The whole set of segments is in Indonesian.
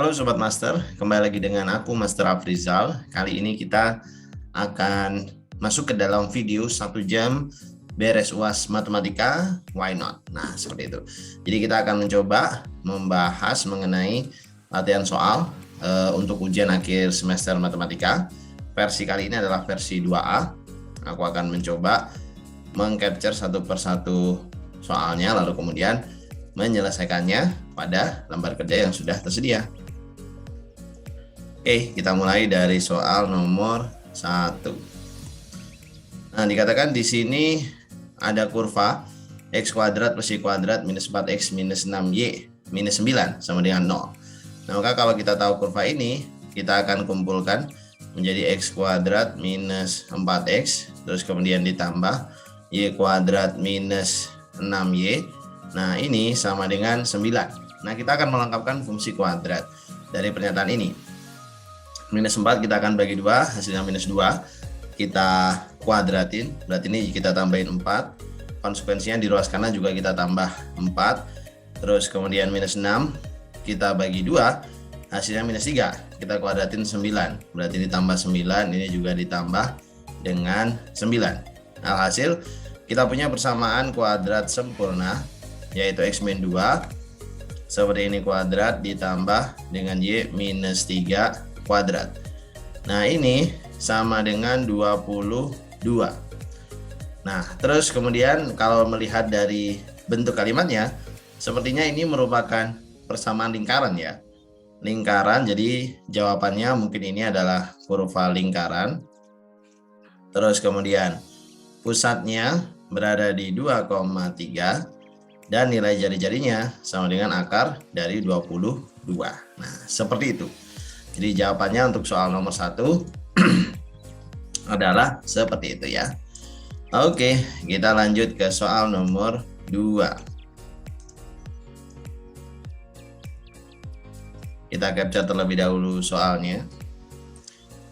Halo Sobat Master, kembali lagi dengan aku Master Afrizal. Kali ini kita akan masuk ke dalam video 1 jam beres UAS Matematika, why not? Nah, seperti itu. Jadi kita akan mencoba membahas mengenai latihan soal untuk ujian akhir semester Matematika. Versi kali ini adalah versi 2A. Aku akan mencoba mengcapture satu persatu soalnya, lalu kemudian menyelesaikannya pada lembar kerja yang sudah tersedia. Oke, kita mulai dari soal nomor 1. Nah, dikatakan di sini ada kurva x kuadrat plus y kuadrat minus 4x minus 6y minus 9 sama dengan 0. Nah, maka kalau kita tahu kurva ini, kita akan kumpulkan menjadi x kuadrat minus 4x, terus kemudian ditambah y kuadrat minus 6y. Nah, ini sama dengan 9. Nah, kita akan melengkapkan fungsi kuadrat dari pernyataan ini. Minus 4 kita akan bagi 2, hasilnya minus 2. Kita kuadratin, berarti ini kita tambahin 4. Konsekuensinya di ruas kanan juga kita tambah 4. Terus kemudian minus 6, kita bagi 2, hasilnya minus 3. Kita kuadratin 9, berarti ditambah 9, ini juga ditambah dengan 9. Alhasil, kita punya persamaan kuadrat sempurna, yaitu x min 2 seperti ini kuadrat ditambah dengan y minus 3 kuadrat. Nah, ini sama dengan 22. Nah, terus kemudian kalau melihat dari bentuk kalimatnya, sepertinya ini merupakan persamaan lingkaran ya. Lingkaran, jadi jawabannya mungkin ini adalah kurva lingkaran. Terus kemudian pusatnya berada di 2,3 dan nilai jari-jarinya sama dengan akar dari 22. Nah, seperti itu. Jadi jawabannya untuk soal nomor 1 adalah seperti itu ya. Oke, kita lanjut ke soal nomor 2. Kita capture terlebih dahulu soalnya.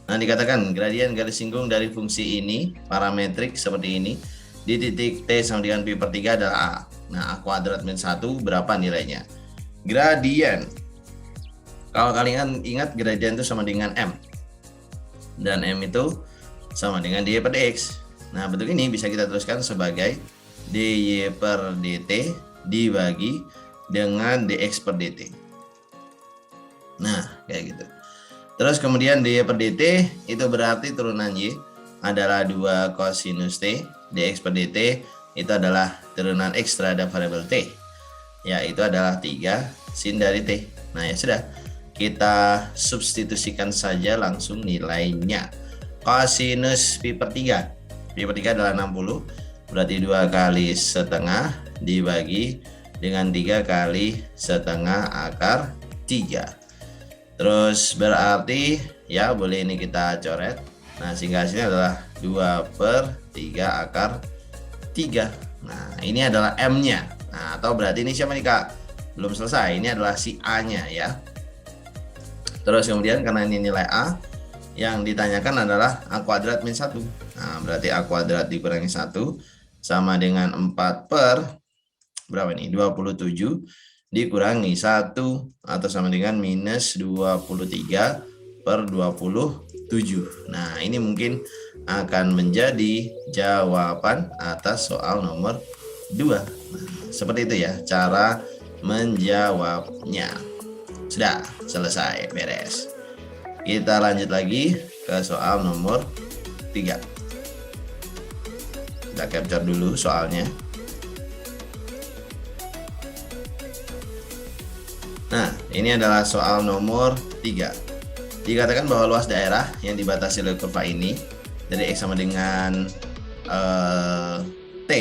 Nah, dikatakan gradien garis singgung dari fungsi ini parametrik seperti ini di titik T sama dengan pi per 3 adalah A. Nah, A kuadrat min 1 berapa nilainya? Gradien, kalau kalian ingat, gradien itu sama dengan M, dan M itu sama dengan dy per dx. Nah, bentuk ini bisa kita teruskan sebagai dy per dt dibagi dengan dx per dt. Nah, kayak gitu. Terus kemudian dy per dt itu berarti turunan y adalah 2 cosinus t, dx per dt itu adalah turunan x terhadap variabel t, yaitu adalah 3 sin dari t. Nah, ya sudah, kita substitusikan saja langsung nilainya. Cosinus pi per 3, pi per 3 adalah 60, berarti 2 kali setengah dibagi dengan 3 kali setengah akar 3. Terus berarti ya, boleh ini kita coret. Nah, sehingga hasilnya adalah 2 per 3 akar 3. Nah, ini adalah M-nya. Nah, atau berarti ini siapa nih Kak? Belum selesai, ini adalah si A-nya ya. Terus kemudian karena ini nilai A, yang ditanyakan adalah A kuadrat min 1. Nah, berarti A kuadrat dikurangi 1 sama dengan 4 per berapa nih? 27 dikurangi 1 atau sama dengan minus 23 per 27. Nah, ini mungkin akan menjadi jawaban atas soal nomor 2. Nah, seperti itu ya cara menjawabnya. Sudah selesai, beres. Kita lanjut lagi ke soal nomor 3. Kita capture dulu soalnya. Nah, ini adalah soal nomor 3. Dikatakan bahwa luas daerah yang dibatasi oleh kurva ini dari X sama dengan T,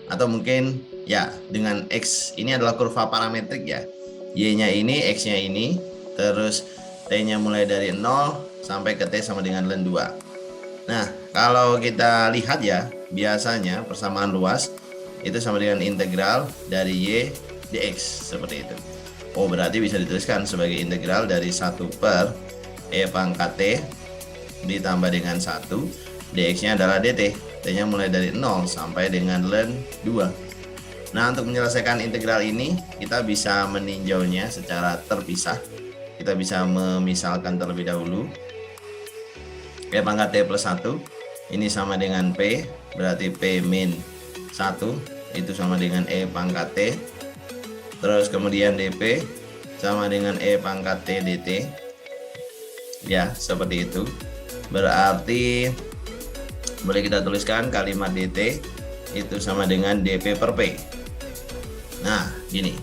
atau mungkin ya dengan X ini adalah kurva parametrik ya. Y-nya ini, X-nya ini, terus T-nya mulai dari 0 sampai ke T sama dengan ln 2. Nah, kalau kita lihat ya, biasanya persamaan luas itu sama dengan integral dari Y dx, seperti itu. Oh, berarti bisa dituliskan sebagai integral dari 1 per E pangkat T ditambah dengan 1, dx-nya adalah dt, T-nya mulai dari 0 sampai dengan ln 2. Nah, untuk menyelesaikan integral ini, kita bisa meninjaunya secara terpisah. kita bisa memisalkan terlebih dahulu. E pangkat T plus 1 ini sama dengan P, berarti P min 1 itu sama dengan E pangkat T. Terus kemudian dP sama dengan E pangkat T dt. Ya, seperti itu. Berarti boleh kita tuliskan kalimat dt itu sama dengan dP per P. Nah, gini.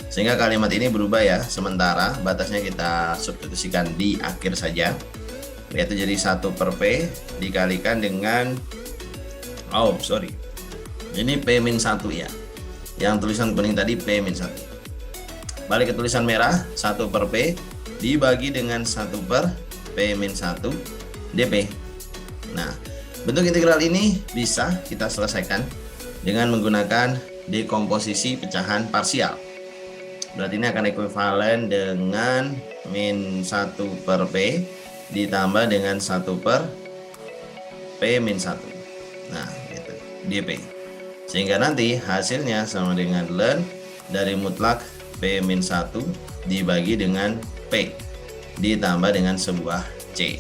Sehingga kalimat ini berubah ya, sementara batasnya kita substitusikan di akhir saja. Yaitu jadi 1 per P dikalikan dengan ini P min 1 ya. Yang tulisan kuning tadi P min 1. Balik ke tulisan merah, 1 per P dibagi dengan 1 per P min 1 dP. Nah, bentuk integral ini bisa kita selesaikan dengan menggunakan dekomposisi pecahan parsial. Berarti ini akan ekuivalen dengan min 1 per P ditambah dengan 1 per P min 1. Nah, gitu, dP. Sehingga nanti hasilnya sama dengan ln dari mutlak P min 1 dibagi dengan P ditambah dengan sebuah C.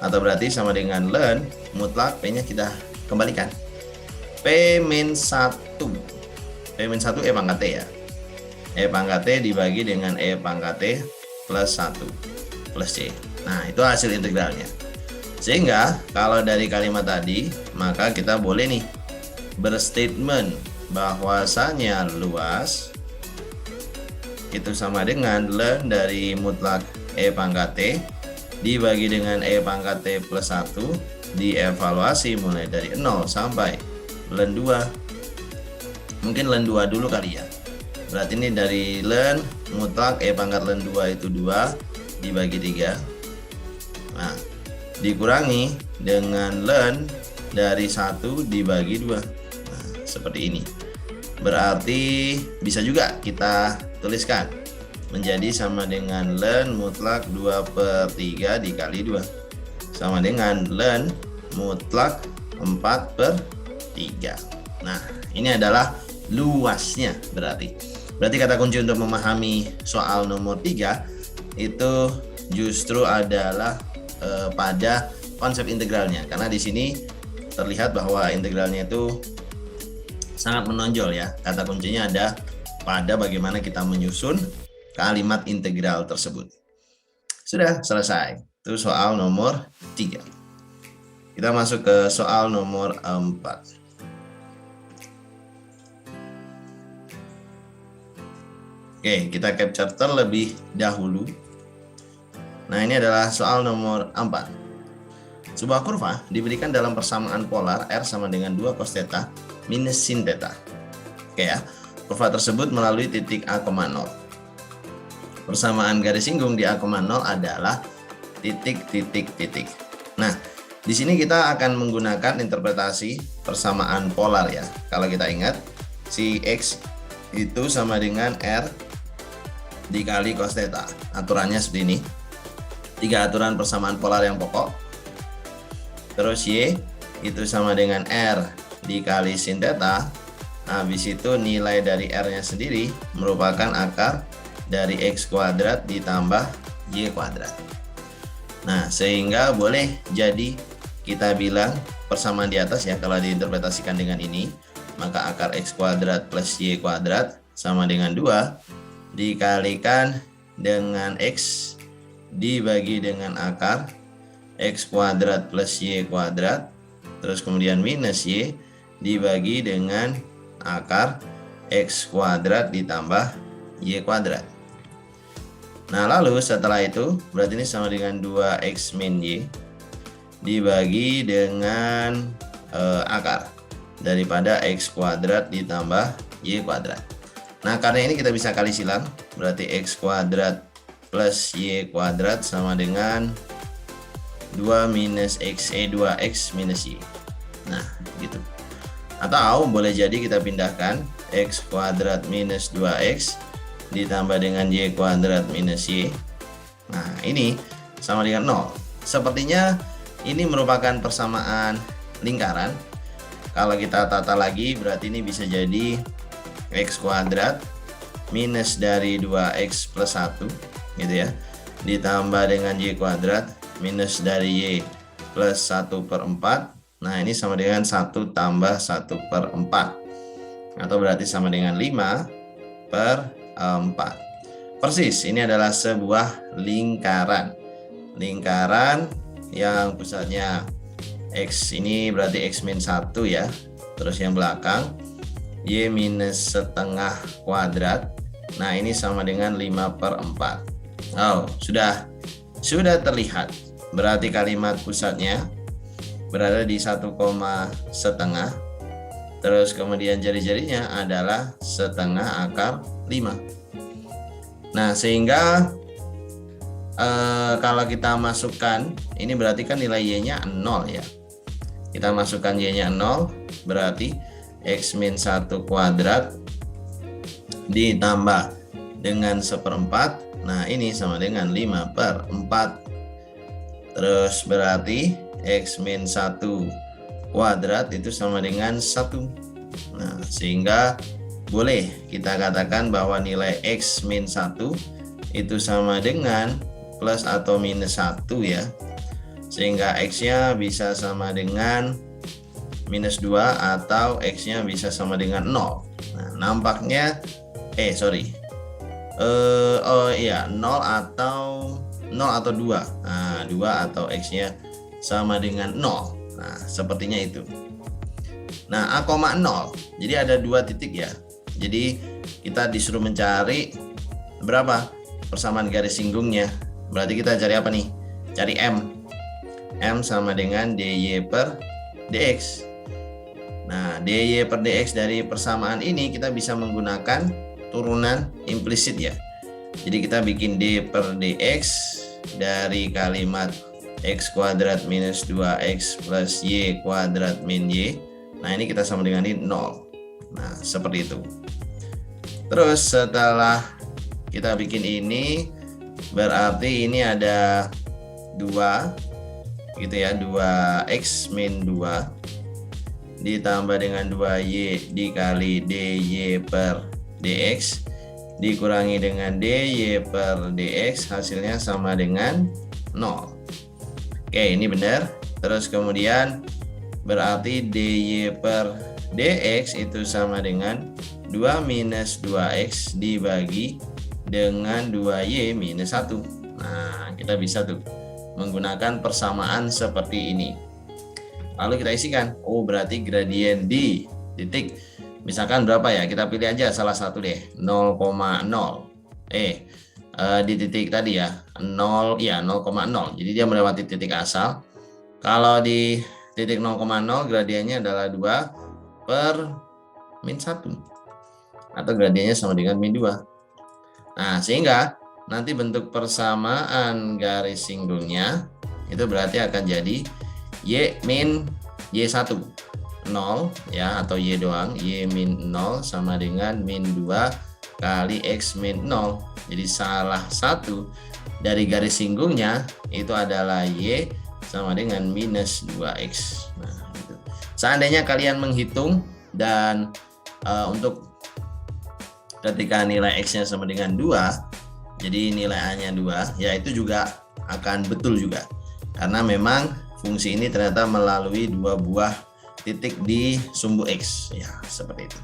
Atau berarti sama dengan ln mutlak P-nya kita kembalikan. P min 1. P min 1 E pangkat T ya. E pangkat T dibagi dengan E pangkat T plus 1 plus C. Nah, itu hasil integralnya. Sehingga kalau dari kalimat tadi, maka kita boleh nih berstatement bahwasanya luas itu sama dengan ln dari mutlak E pangkat T dibagi dengan E pangkat T plus 1 dievaluasi mulai dari 0 sampai ln 2. Mungkin ln 2 dulu kali ya. Berarti ini dari ln mutlak E pangkat ln 2 itu 2 dibagi 3. Nah, dikurangi dengan ln dari 1 dibagi 2. Nah, seperti ini. Berarti bisa juga kita tuliskan menjadi sama dengan ln mutlak 2 per 3 dikali 2 sama dengan ln mutlak 4 per 3. Nah, ini adalah luasnya berarti. Berarti kata kunci untuk memahami soal nomor 3 itu justru adalah pada konsep integralnya, karena di sini terlihat bahwa integralnya itu sangat menonjol ya. Kata kuncinya ada pada bagaimana kita menyusun kalimat integral tersebut. Sudah selesai. Itu soal nomor 3. Kita masuk ke soal nomor 4. Oke, kita capture terlebih dahulu. Nah, ini adalah soal nomor 4. Sebuah kurva diberikan dalam persamaan polar R sama dengan 2 cos theta minus sin theta. Oke ya, kurva tersebut melalui titik A, 0. Persamaan garis singgung di A, 0 adalah titik. Nah, di sini kita akan menggunakan interpretasi persamaan polar ya. Kalau kita ingat, si X itu sama dengan R dikali cos theta. Aturannya seperti ini. 3 aturan persamaan polar yang pokok. Terus Y itu sama dengan R dikali sin theta. Habis itu nilai dari R-nya sendiri merupakan akar dari X kuadrat ditambah Y kuadrat. Nah, sehingga boleh jadi kita bilang persamaan di atas ya, kalau diinterpretasikan dengan ini, maka akar X kuadrat plus Y kuadrat sama dengan 2 dikalikan dengan X dibagi dengan akar X kuadrat plus Y kuadrat, terus kemudian minus Y dibagi dengan akar X kuadrat ditambah Y kuadrat. Nah, lalu setelah itu berarti ini sama dengan 2X min Y dibagi dengan akar daripada X kuadrat ditambah Y kuadrat. Nah, karena ini kita bisa kali silang, berarti X kuadrat plus Y kuadrat sama dengan 2 minus X, 2X minus Y. Nah, gitu. Atau boleh jadi kita pindahkan X kuadrat minus 2X ditambah dengan Y kuadrat minus Y. Nah, ini sama dengan 0. Sepertinya ini merupakan persamaan lingkaran. Kalau kita tata lagi, berarti ini bisa jadi X kuadrat minus dari 2X plus 1 gitu ya, ditambah dengan Y kuadrat minus dari Y plus 1/4. Nah ini sama dengan 1 tambah 1/4, atau berarti sama dengan 5/4. Persis, ini adalah sebuah lingkaran. Lingkaran yang pusatnya X, ini berarti X min 1 ya. Terus yang belakang Y minus setengah kuadrat. Nah ini sama dengan 5/4. Oh, sudah terlihat. Berarti kalimat pusatnya berada di 1,5. Terus kemudian jari-jarinya adalah setengah akar 5. Nah sehingga kalau kita masukkan, ini berarti kan nilai Y-nya 0 ya. Kita masukkan Y-nya 0, berarti X min 1 kuadrat ditambah dengan 1/4. Nah ini sama dengan 5/4. Terus berarti X min 1 kuadrat itu sama dengan 1. Nah sehingga boleh kita katakan bahwa nilai X min 1 itu sama dengan plus atau minus 1 ya. Sehingga X-nya bisa sama dengan minus 2 atau X-nya bisa sama dengan 0. Nah, nampaknya 0 atau 2. Nah, 2 atau X-nya sama dengan 0. Nah, sepertinya itu. Nah, A, 0. Jadi ada 2 titik ya. Jadi kita disuruh mencari berapa persamaan garis singgungnya. Berarti kita cari apa nih? Cari M. M sama dengan DY per DX. Nah, DY per DX dari persamaan ini kita bisa menggunakan turunan implisit ya. Jadi kita bikin D per DX dari kalimat X kuadrat minus 2X plus Y kuadrat min Y. Nah, ini kita sama dengan ini 0. Nah, seperti itu. Terus setelah kita bikin ini, berarti ini ada 2 gitu ya, 2X min 2 ditambah dengan 2Y dikali DY per DX dikurangi dengan DY per DX, hasilnya sama dengan 0. Oke, ini benar. Terus kemudian berarti DY per DX itu sama dengan 2 minus 2X dibagi dengan 2Y minus 1. Nah, kita bisa tuh menggunakan persamaan seperti ini. Lalu kita isikan. Oh, berarti gradien di titik misalkan berapa ya? Kita pilih aja salah satu deh, 0,0. Di titik tadi ya, 0 ya, 0,0. Jadi dia melewati titik asal. Kalau di titik 0,0 gradiennya adalah 2 per min 1. Atau gradiennya sama dengan min 2. Nah, sehingga nanti bentuk persamaan garis singgungnya itu berarti akan jadi Y min Y1 0 ya, atau Y doang, Y min 0 sama dengan min 2 kali X min 0. Jadi salah satu dari garis singgungnya itu adalah Y sama dengan minus 2X. Nah, gitu. Seandainya kalian menghitung dan untuk ketika nilai X-nya sama dengan 2, jadi nilai A-nya 2, ya itu juga akan betul juga. Karena memang fungsi ini ternyata melalui 2 buah titik di sumbu X. Ya, seperti itu.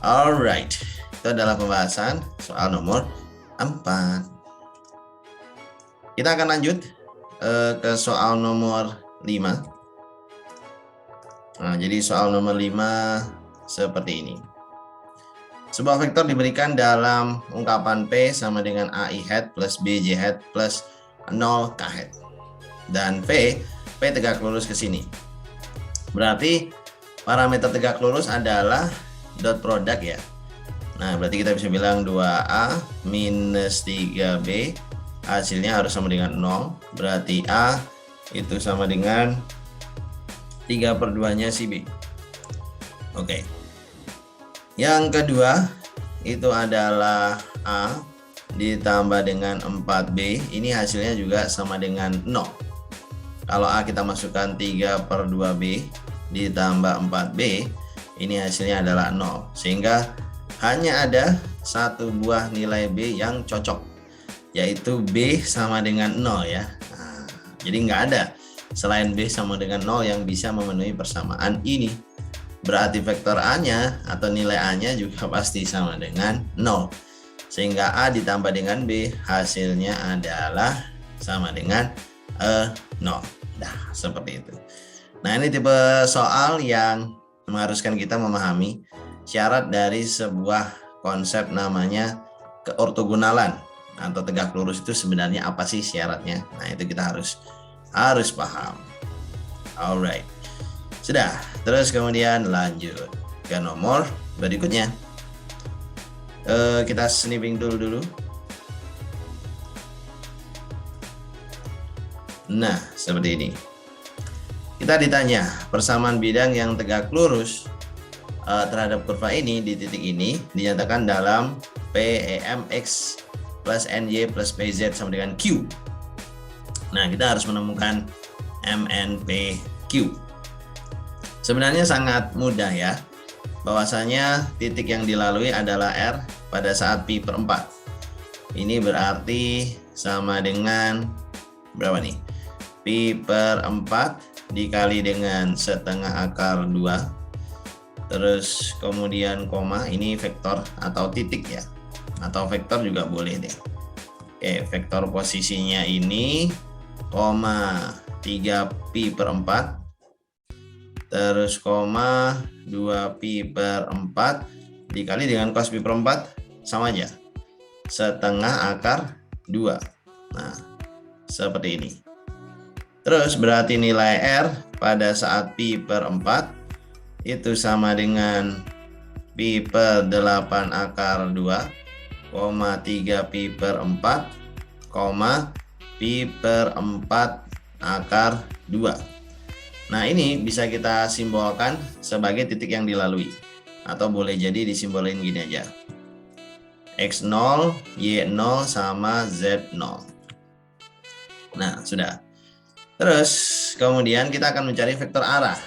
Alright, itu adalah pembahasan soal nomor 4. Kita akan lanjut ke soal nomor 5. Nah, jadi soal nomor 5 seperti ini. Sebuah vektor diberikan dalam ungkapan P sama dengan AI hat plus BJ hat plus 0 K hat. Dan P tegak lurus ke sini. Berarti parameter tegak lurus adalah dot product ya. Nah, berarti kita bisa bilang 2A minus 3B hasilnya harus sama dengan 0. Berarti A itu sama dengan 3/2-nya si B. Oke. Yang kedua itu adalah A ditambah dengan 4B. Ini hasilnya juga sama dengan 0. Kalau A kita masukkan 3/2B ditambah 4B, ini hasilnya adalah 0. Sehingga hanya ada satu buah nilai B yang cocok. yaitu B sama dengan 0 ya. Nah, jadi nggak ada selain B sama dengan 0 yang bisa memenuhi persamaan ini. Berarti vektor A-nya atau nilai A-nya juga pasti sama dengan 0. Sehingga A ditambah dengan B hasilnya adalah sama dengan 0. Nah, seperti itu. Nah, ini tipe soal yang mengharuskan kita memahami syarat dari sebuah konsep namanya keortogonalan atau tegak lurus itu sebenarnya apa sih syaratnya. Nah, itu kita harus paham. Alright. Sudah, terus kemudian lanjut ke nomor berikutnya. Kita snipping tool dulu. Nah, seperti ini. Kita ditanya persamaan bidang yang tegak lurus terhadap kurva ini di titik ini dinyatakan dalam PEMX plus NY plus PZ sama dengan Q. Nah, kita harus menemukan MNPQ. Sebenarnya sangat mudah ya. Bahwasanya titik yang dilalui adalah R pada saat pi per 4. Ini berarti sama dengan berapa nih? Pi per 4 dikali dengan setengah akar 2. Terus kemudian koma, ini vektor atau titik ya. Atau vektor juga boleh deh. Oke, vektor posisinya ini koma 3 pi per 4. Terus koma 2 pi per 4 dikali dengan cos pi per 4 sama aja setengah akar 2. Nah, seperti ini. Terus berarti nilai R pada saat pi per 4 itu sama dengan pi per 8 akar 2, 3 pi per 4, pi per 4 akar 2. Nah, ini bisa kita simbolkan sebagai titik yang dilalui. Atau boleh jadi disimbolin gini aja. X0, Y0 sama Z0. Nah, sudah. Terus, kemudian kita akan mencari vektor arah.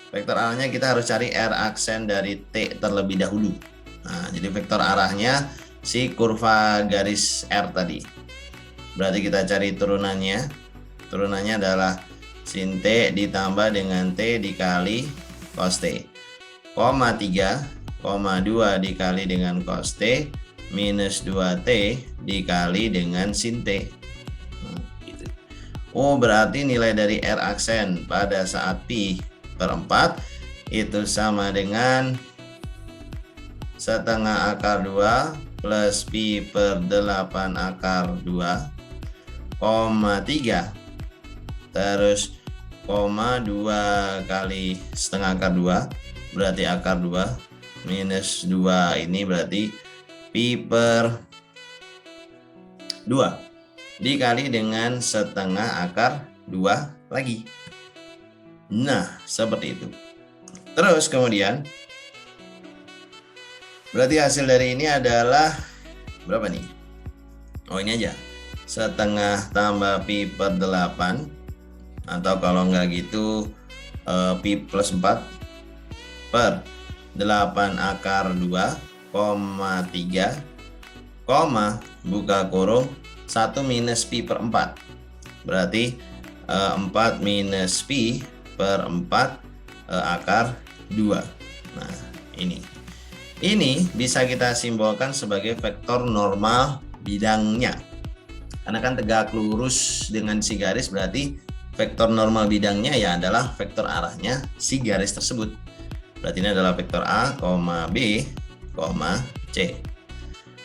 Vektor arahnya kita harus cari R aksen dari T terlebih dahulu. Nah, jadi vektor arahnya si kurva garis R tadi. Berarti kita cari turunannya. Turunannya adalah sin T ditambah dengan T dikali cos T, 3, 2 dikali dengan cos T minus 2T dikali dengan sin T. Nah, gitu. Oh, berarti nilai dari R aksen pada saat pi per 4 itu sama dengan setengah akar 2 plus pi per 8 akar 2, 3 terus 2 kali setengah akar 2 berarti akar 2 minus 2 ini berarti pi per 2 dikali dengan setengah akar 2 lagi. Nah, seperti itu. Terus kemudian berarti hasil dari ini adalah berapa nih? Oh, ini aja. Setengah tambah pi per 8 atau kalau enggak gitu pi plus 4 per 8 akar 2, 3, buka kurung 1 minus pi per 4. Berarti 4 minus pi per 4 akar 2. Nah, ini bisa kita simbolkan sebagai vektor normal bidangnya. Karena kan tegak lurus dengan si garis, berarti vektor normal bidangnya ya adalah vektor arahnya si garis tersebut. Berarti ini adalah vektor A, B, C.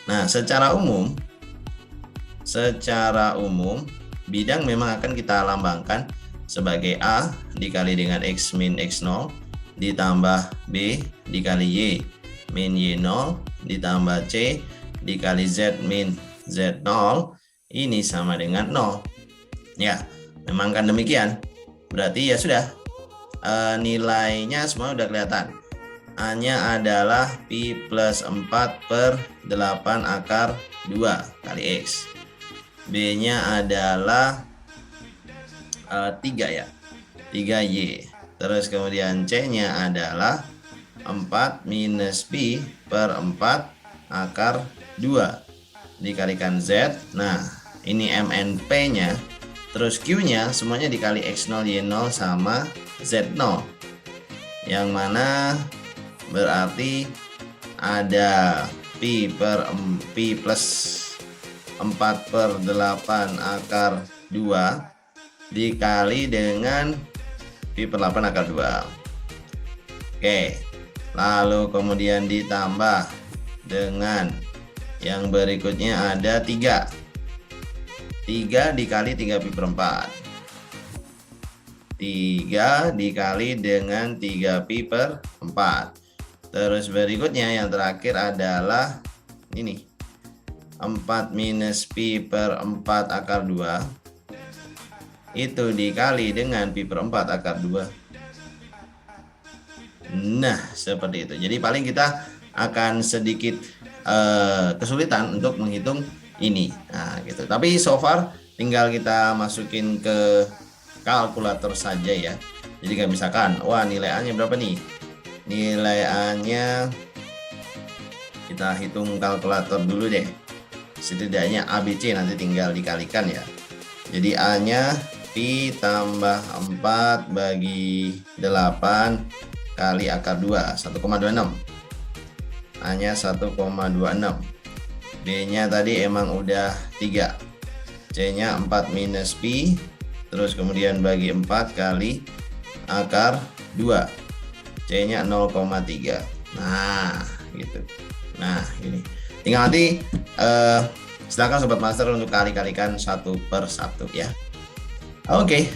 Nah, secara umum bidang memang akan kita lambangkan sebagai A dikali dengan X min X0 ditambah B dikali Y min Y0 ditambah C dikali Z min Z0 ini sama dengan 0. Ya, memang kan demikian. Berarti ya sudah, nilainya semua udah kelihatan. A-nya adalah pi plus 4 per 8 akar 2 kali X. B-nya adalah 3 ya, 3Y. Terus kemudian C-nya adalah 4 minus pi per 4 akar 2 dikalikan Z. Nah, ini MNP-nya. Terus Q-nya semuanya dikali X0, Y0 sama Z0. Yang mana berarti ada Pi plus 4/8 akar 2 dikali dengan Pi per 8 akar 2. Oke, lalu kemudian ditambah dengan yang berikutnya ada 3 dikali 3 Pi per 4. 3 dikali dengan 3 Pi per 4. Terus berikutnya yang terakhir adalah ini 4 minus Pi per 4 akar 2 itu dikali dengan Pi per 4 akar 2. Nah, seperti itu. Jadi paling kita akan sedikit kesulitan untuk menghitung ini. Nah, gitu. Tapi so far tinggal kita masukin ke kalkulator saja ya. Jadi kayak misalkan, wah nilai A-nya berapa nih? Nilai A-nya kita hitung kalkulator dulu deh. Setidaknya ABC nanti tinggal dikalikan ya. Jadi A-nya Pi tambah 4 bagi 8 kali akar 2, 1,26. A-nya 1,26. B-nya tadi emang udah 3. C-nya 4 minus Pi. Terus kemudian bagi 4 kali akar 2. C-nya 0,3. Nah, gitu. Nah, ini. Tinggal nanti silakan Sobat Master untuk kali-kalikan satu per satu ya. Oke,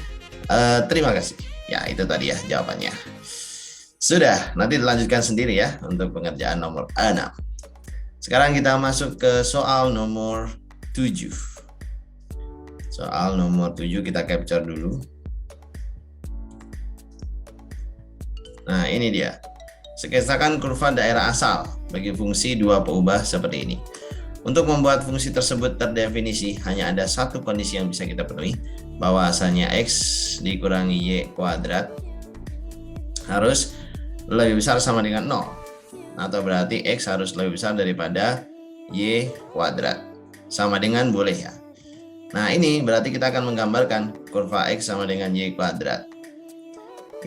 terima kasih. Ya, itu tadi ya jawabannya. Sudah, nanti dilanjutkan sendiri ya untuk pengerjaan nomor 6. Sekarang kita masuk ke soal nomor 7. Soal nomor 7 kita capture dulu. Nah, ini dia. Sketsakan kurva daerah asal bagi fungsi dua peubah seperti ini. Untuk membuat fungsi tersebut terdefinisi, hanya ada satu kondisi yang bisa kita penuhi, bahwasanya X dikurangi Y kuadrat harus lebih besar sama dengan 0. Atau berarti X harus lebih besar daripada Y kuadrat. Sama dengan boleh ya. Nah, ini berarti kita akan menggambarkan kurva X sama dengan Y kuadrat.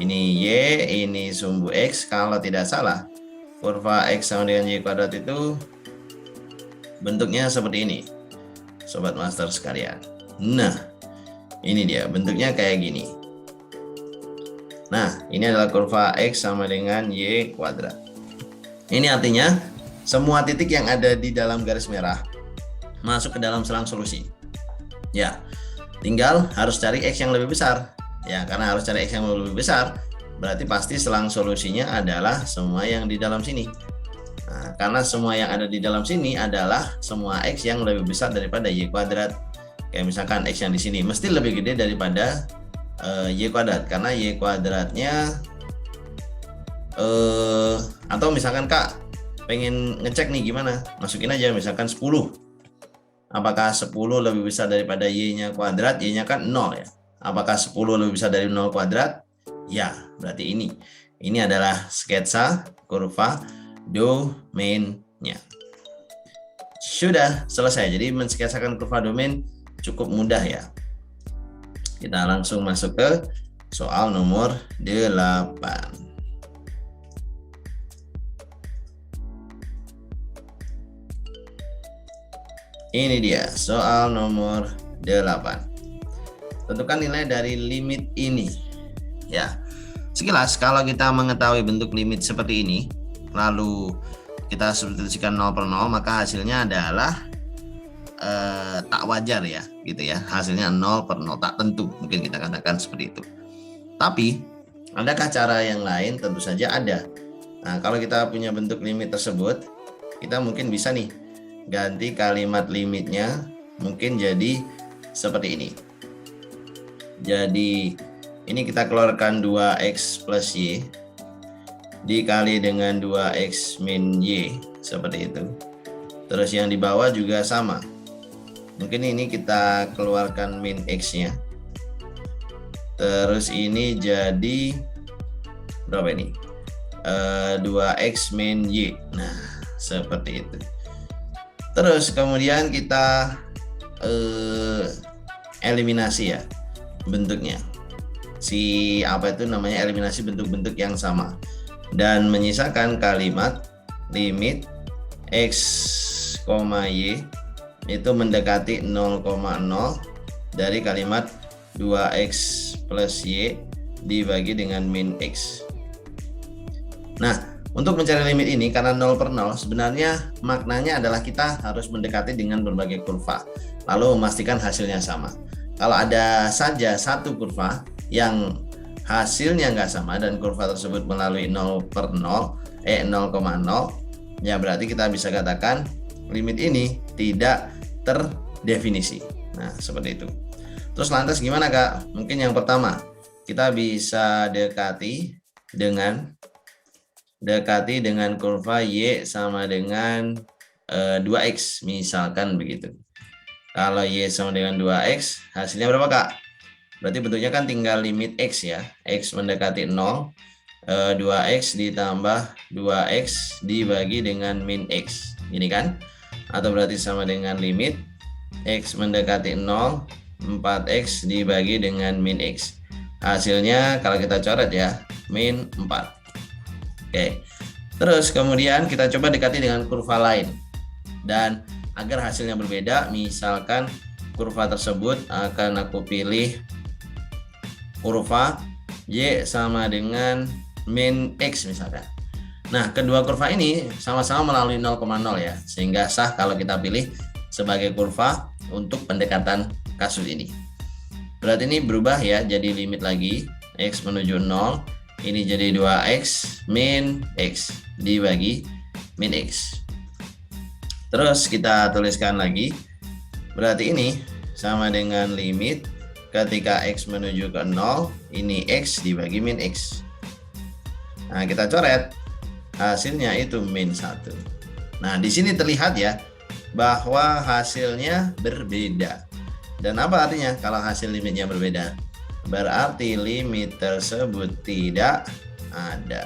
Ini Y, ini sumbu X. Kalau tidak salah, kurva X sama dengan Y kuadrat itu bentuknya seperti ini, Sobat Master sekalian. Nah, ini dia bentuknya kayak gini. Nah, ini adalah kurva X sama dengan Y kuadrat. Ini artinya semua titik yang ada di dalam garis merah masuk ke dalam selang solusi. Ya, tinggal harus cari X yang lebih besar. Ya, karena harus cari X yang lebih besar, berarti pasti selang solusinya adalah semua yang di dalam sini. Nah, karena semua yang ada di dalam sini adalah semua X yang lebih besar daripada Y kuadrat. Kayak misalkan X yang di sini mesti lebih gede daripada Y kuadrat, karena Y kuadratnya atau misalkan Kak pengen ngecek nih gimana, masukin aja misalkan 10. Apakah 10 lebih besar daripada Y-nya kuadrat? Y-nya kan 0 ya. Apakah 10 lebih besar dari 0 kuadrat? Ya, berarti ini. Ini adalah sketsa kurva domainnya. Sudah selesai. Jadi mensketsakan kurva domain cukup mudah ya. Kita langsung masuk ke soal nomor 8. Ini dia soal nomor 8. Tentukan nilai dari limit ini. Ya. Sekilas kalau kita mengetahui bentuk limit seperti ini, lalu kita substitusikan 0 per 0, maka hasilnya adalah tak wajar ya, gitu ya. Hasilnya 0 per 0, tak tentu, mungkin kita katakan seperti itu. Tapi adakah cara yang lain? Tentu saja ada. Nah, kalau kita punya bentuk limit tersebut, kita mungkin bisa nih ganti kalimat limitnya mungkin jadi seperti ini. Jadi ini kita keluarkan 2x plus y dikali dengan 2x min y, seperti itu. Terus yang di bawah juga sama. Mungkin ini kita keluarkan min x-nya. Terus ini jadi berapa ini? 2x min y. Nah, seperti itu. Terus kemudian kita eliminasi ya bentuknya. Si apa itu namanya, eliminasi bentuk-bentuk yang sama dan menyisakan kalimat limit x, y itu mendekati 0,0 dari kalimat 2x plus y dibagi dengan min x. Nah, untuk mencari limit ini karena 0 per 0 sebenarnya maknanya adalah kita harus mendekati dengan berbagai kurva lalu memastikan hasilnya sama. Kalau ada saja satu kurva yang hasilnya nggak sama dan kurva tersebut melalui 0 per 0, 0,0, ya berarti kita bisa katakan limit ini tidak terdefinisi. Nah, seperti itu. Terus lantas gimana Kak? Mungkin yang pertama, kita bisa dekati dengan kurva y sama dengan 2x, misalkan begitu. Kalau y sama dengan 2x, hasilnya berapa Kak? Berarti bentuknya kan tinggal limit x ya. X mendekati 0, 2x ditambah 2x dibagi dengan min x. Ini kan? Atau berarti sama dengan limit x mendekati 0, 4x dibagi dengan min x. Hasilnya kalau kita coret ya, min 4. Oke. Terus kemudian kita coba dekati dengan kurva lain. Dan agar hasilnya berbeda, misalkan kurva tersebut akan aku pilih kurva y sama dengan min x misalkan. Nah, kedua kurva ini sama-sama melalui 0,0 ya, sehingga sah kalau kita pilih sebagai kurva untuk pendekatan kasus ini. Berarti ini berubah ya, jadi limit lagi, x menuju 0, ini jadi 2x min x dibagi min x. Terus kita tuliskan lagi, berarti ini sama dengan limit ketika x menuju ke 0, ini x dibagi min x. Nah, kita coret. Hasilnya itu min 1. Nah, di sini terlihat ya bahwa hasilnya berbeda. Dan apa artinya kalau hasil limitnya berbeda? Berarti limit tersebut tidak ada.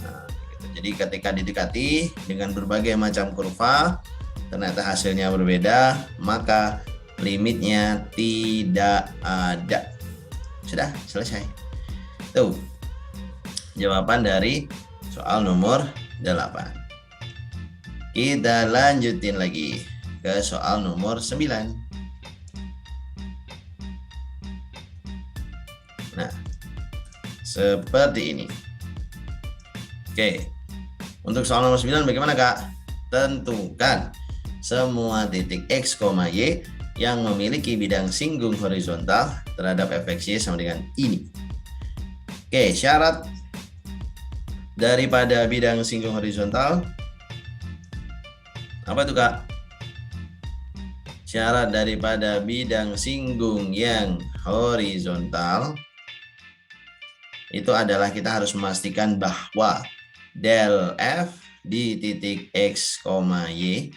Nah, gitu. Jadi ketika didekati dengan berbagai macam kurva, ternyata hasilnya berbeda, maka limitnya tidak ada. Sudah selesai. Tuh jawaban dari soal nomor 8. Kita lanjutin lagi ke soal nomor 9. Nah, seperti ini. Oke. Untuk soal nomor 9 bagaimana Kak? Tentukan semua titik x, y yang memiliki bidang singgung horizontal terhadap fx y sama dengan ini. Oke, syarat daripada bidang singgung horizontal apa itu Kak? Syarat daripada bidang singgung yang horizontal itu adalah kita harus memastikan bahwa del f di titik x, y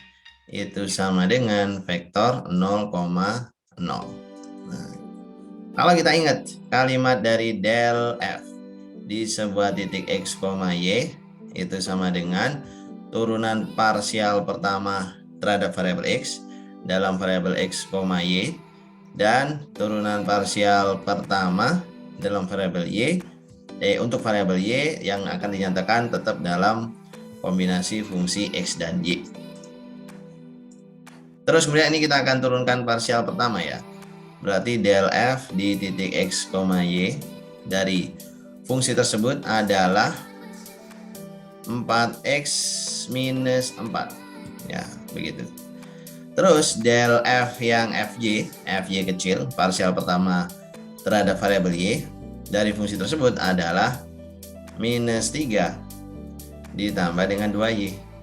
itu sama dengan vektor 0,0. Nah, kalau kita ingat kalimat dari del f di sebuah titik x, y itu sama dengan turunan parsial pertama terhadap variabel x dalam variabel x, y dan turunan parsial pertama dalam variabel y untuk variabel y yang akan dinyatakan tetap dalam kombinasi fungsi x dan y. Terus kemudian ini kita akan turunkan parsial pertama ya. Berarti del f di titik x, y dari fungsi tersebut adalah 4x minus 4. Ya, begitu. Terus del f yang fy kecil, parsial pertama terhadap variabel y dari fungsi tersebut adalah minus 3 ditambah dengan 2y.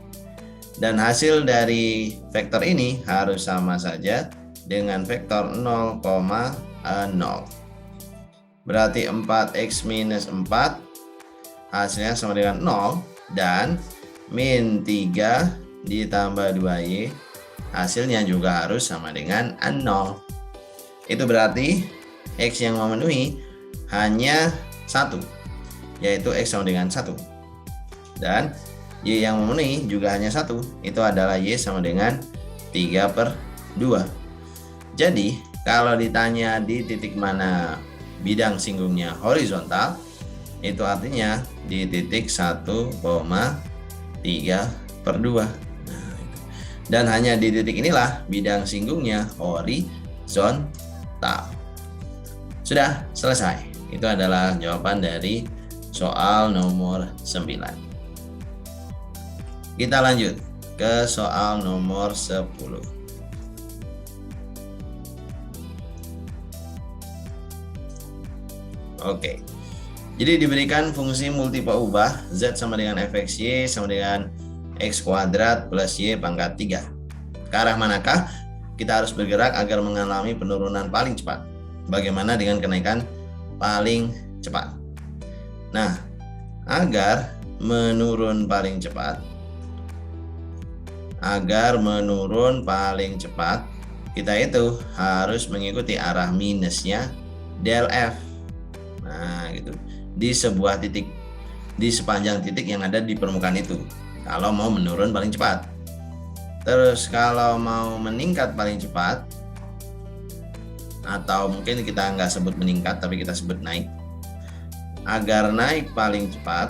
Dan hasil dari vektor ini harus sama saja dengan vektor 0,0. Berarti 4x minus 4 hasilnya sama dengan 0 dan min 3 ditambah 2y hasilnya juga harus sama dengan 0. Itu berarti x yang memenuhi hanya 1, yaitu x sama dengan 1. Dan Y yang memenuhi juga hanya satu, itu adalah Y sama dengan 3/2. Jadi kalau ditanya di titik mana bidang singgungnya horizontal, itu artinya di titik 1,3/2. Dan hanya di titik inilah bidang singgungnya horizontal. Sudah selesai. Itu adalah jawaban dari soal nomor 9. Kita lanjut ke soal nomor 10. Oke. Jadi diberikan fungsi multiple ubah Z sama dengan fx y sama dengan x kuadrat plus y pangkat 3. Ke arah manakah kita harus bergerak agar mengalami penurunan paling cepat? Bagaimana dengan kenaikan paling cepat? Nah, agar menurun paling cepat, kita itu harus mengikuti arah minusnya del F. Nah, gitu. Di sebuah titik, di sepanjang titik yang ada di permukaan itu, kalau mau menurun paling cepat. Terus kalau mau meningkat paling cepat, atau mungkin kita nggak sebut meningkat tapi kita sebut naik, agar naik paling cepat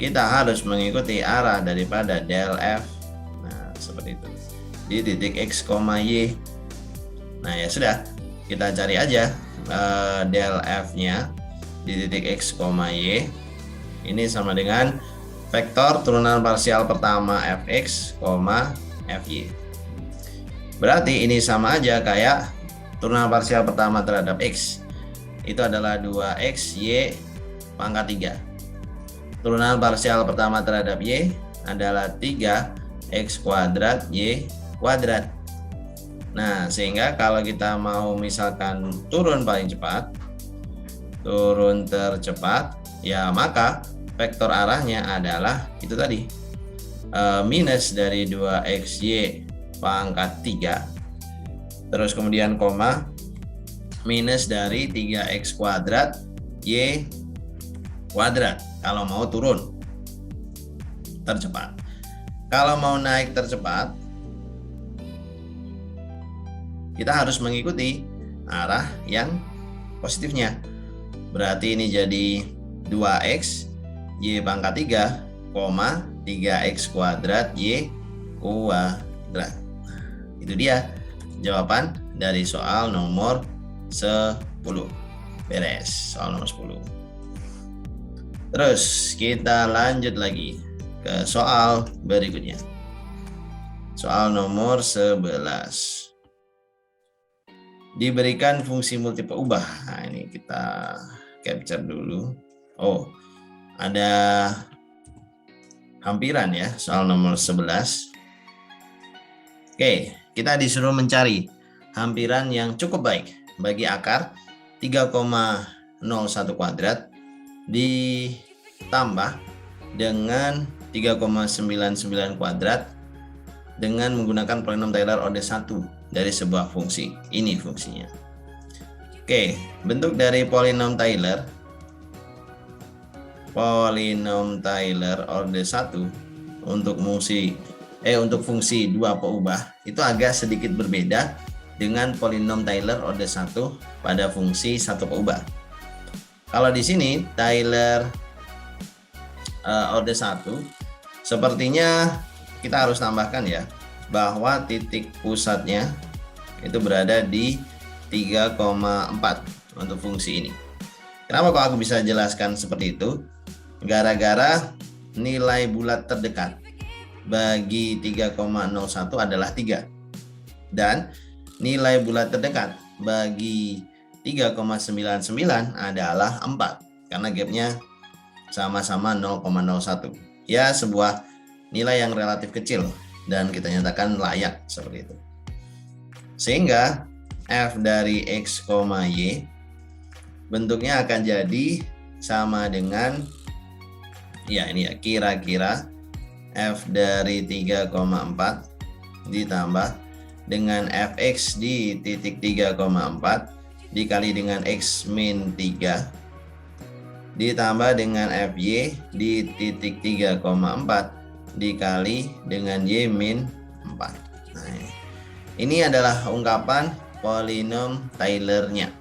kita harus mengikuti arah daripada del F. Nah, seperti itu di titik x, y. Nah, ya sudah, kita cari aja del F nya di titik x, y. Ini sama dengan vektor turunan parsial pertama fx, fy. Berarti ini sama aja kayak turunan parsial pertama terhadap x. Itu adalah 2x y pangkat 3. Turunan parsial pertama terhadap y adalah 3x kuadrat y kuadrat. Nah, sehingga kalau kita mau misalkan turun paling cepat, turun tercepat, ya maka vektor arahnya adalah itu tadi, minus dari 2xy pangkat 3, terus kemudian koma, minus dari 3x kuadrat y kuadrat kalau mau turun tercepat. Kalau mau naik tercepat, kita harus mengikuti arah yang positifnya. Berarti ini jadi 2x y pangkat 3, 3x kuadrat y kuadrat. Itu dia jawaban dari soal nomor 10. Beres soal nomor 10. Terus kita lanjut lagi ke soal berikutnya. Soal nomor 11. Diberikan fungsi multiple ubah. Nah, ini kita capture dulu. Oh, ada hampiran ya, soal nomor 11. Oke, kita disuruh mencari hampiran yang cukup baik bagi akar 3,01 kuadrat ditambah dengan 3,99 kuadrat dengan menggunakan polinom Taylor order 1 dari sebuah fungsi. Ini fungsinya. Oke, bentuk dari polinom Taylor order 1 untuk fungsi dua peubah itu agak sedikit berbeda dengan polinom Taylor order 1 pada fungsi satu peubah. Kalau di sini Taylor order 1, sepertinya kita harus tambahkan ya bahwa titik pusatnya itu berada di 3,4 untuk fungsi ini. Kenapa kok aku bisa jelaskan seperti itu? Gara-gara nilai bulat terdekat bagi 3,01 adalah 3. Dan nilai bulat terdekat bagi 3,99 adalah 4 karena gapnya sama-sama 0,01. Ya, sebuah nilai yang relatif kecil dan kita nyatakan layak seperti itu. Sehingga f dari x, y bentuknya akan jadi sama dengan ya ini ya, kira-kira f dari 3,4 ditambah dengan fx di titik 3,4 dikali dengan x min 3 ditambah dengan FY di titik 3,4 dikali dengan Y min 4. Nah, ini adalah ungkapan polinom Taylor-nya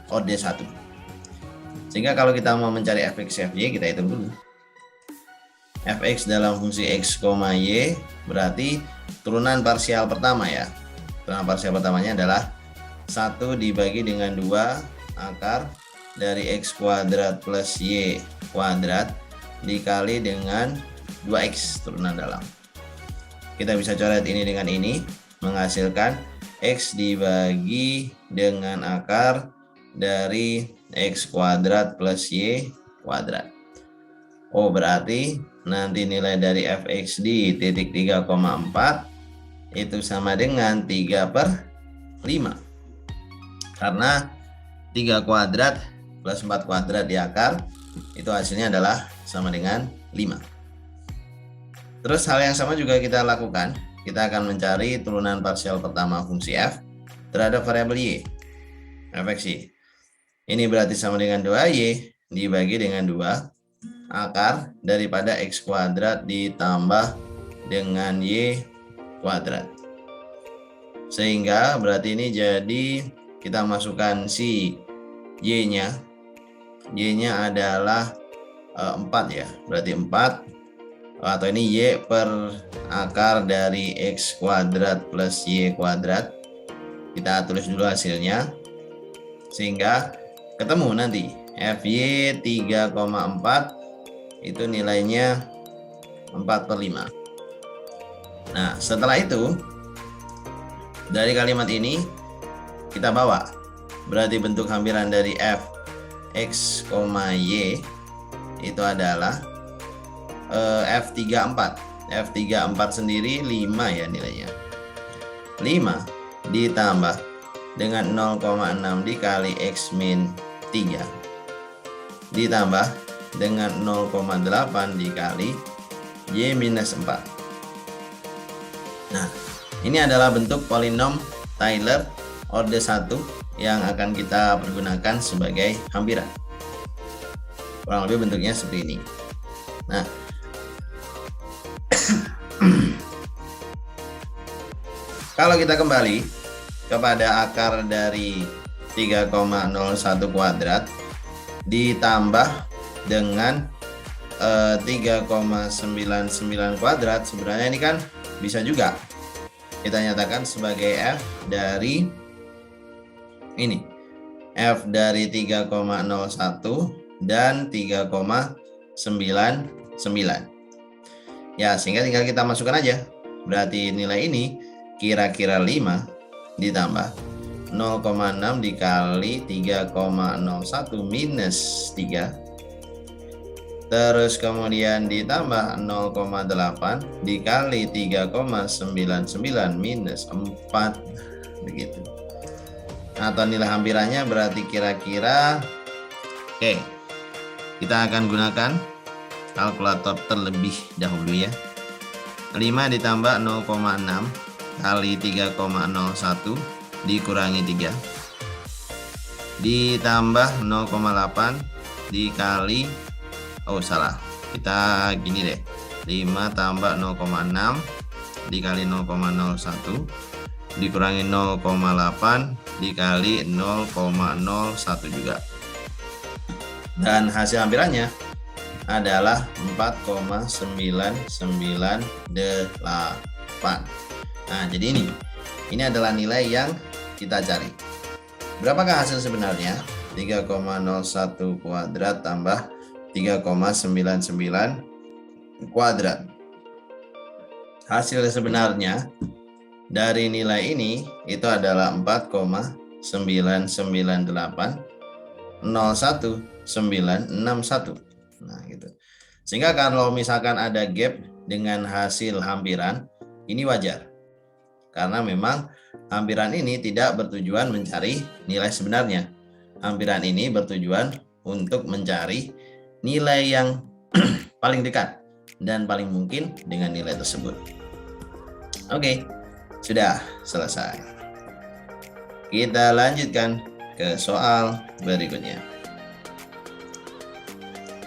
order 1. Sehingga kalau kita mau mencari fx fy, kita hitung dulu. Fx dalam fungsi x, y berarti turunan parsial pertama ya. Turunan parsial pertamanya adalah 1 dibagi dengan 2 akar dari x kuadrat plus y kuadrat dikali dengan 2x turunan dalam. Kita bisa coret ini dengan ini, menghasilkan x dibagi dengan akar dari x kuadrat plus y kuadrat. Oh, berarti nanti nilai dari fx di titik 3,4 itu sama dengan 3/5. Karena 3 kuadrat plus 4 kuadrat di akar itu hasilnya adalah sama dengan 5. Terus hal yang sama juga kita lakukan. Kita akan mencari turunan parsial pertama fungsi f terhadap variabel y, fx y. Ini berarti sama dengan 2y dibagi dengan 2 akar daripada x kuadrat ditambah dengan y kuadrat. Sehingga berarti ini jadi kita masukkan si y-nya. Y-nya adalah 4 ya. Berarti 4 atau ini y per akar dari x kuadrat plus y kuadrat. Kita tulis dulu hasilnya. Sehingga ketemu nanti FY 3,4 itu nilainya 4/5. Nah, setelah itu dari kalimat ini kita bawa. Berarti bentuk hampiran dari f x, y itu adalah F34. F34 sendiri 5 ya nilainya. 5 ditambah dengan 0,6 dikali x min 3 ditambah dengan 0,8 dikali y minus 4. Nah, ini adalah bentuk polinom Taylor order 1 yang akan kita pergunakan sebagai hampiran. Kurang lebih bentuknya seperti ini. Nah, kalau kita kembali kepada akar dari 3,01 kuadrat ditambah dengan 3,99 kuadrat, sebenarnya ini kan bisa juga kita nyatakan sebagai f dari ini, f dari 3,01 dan 3,99 ya, sehingga tinggal kita masukkan aja. Berarti nilai ini kira-kira 5 ditambah 0,6 dikali 3,01 minus 3, terus kemudian ditambah 0,8 dikali 3,99 minus 4, begitu. Atau nilai hampirannya berarti kira-kira, oke, kita akan gunakan kalkulator terlebih dahulu ya. 5 ditambah 0,6 kali 3,01 dikurangi 3 ditambah 0,8 dikali, oh salah, kita gini deh, 5 tambah 0,6 dikali 0,01 dikurangi 0,8 dikali 0,01 juga, dan hasil hampirannya adalah 4,998. Nah, jadi ini adalah nilai yang kita cari. Berapakah hasil sebenarnya? 3,01 kuadrat tambah 3,99 kuadrat. Hasil sebenarnya dari nilai ini itu adalah 4,998,01961. Nah, gitu. Sehingga kalau misalkan ada gap dengan hasil hampiran, ini wajar. Karena memang hampiran ini tidak bertujuan mencari nilai sebenarnya. Hampiran ini bertujuan untuk mencari nilai yang paling dekat dan paling mungkin dengan nilai tersebut. Oke, sudah selesai. Kita lanjutkan ke soal berikutnya.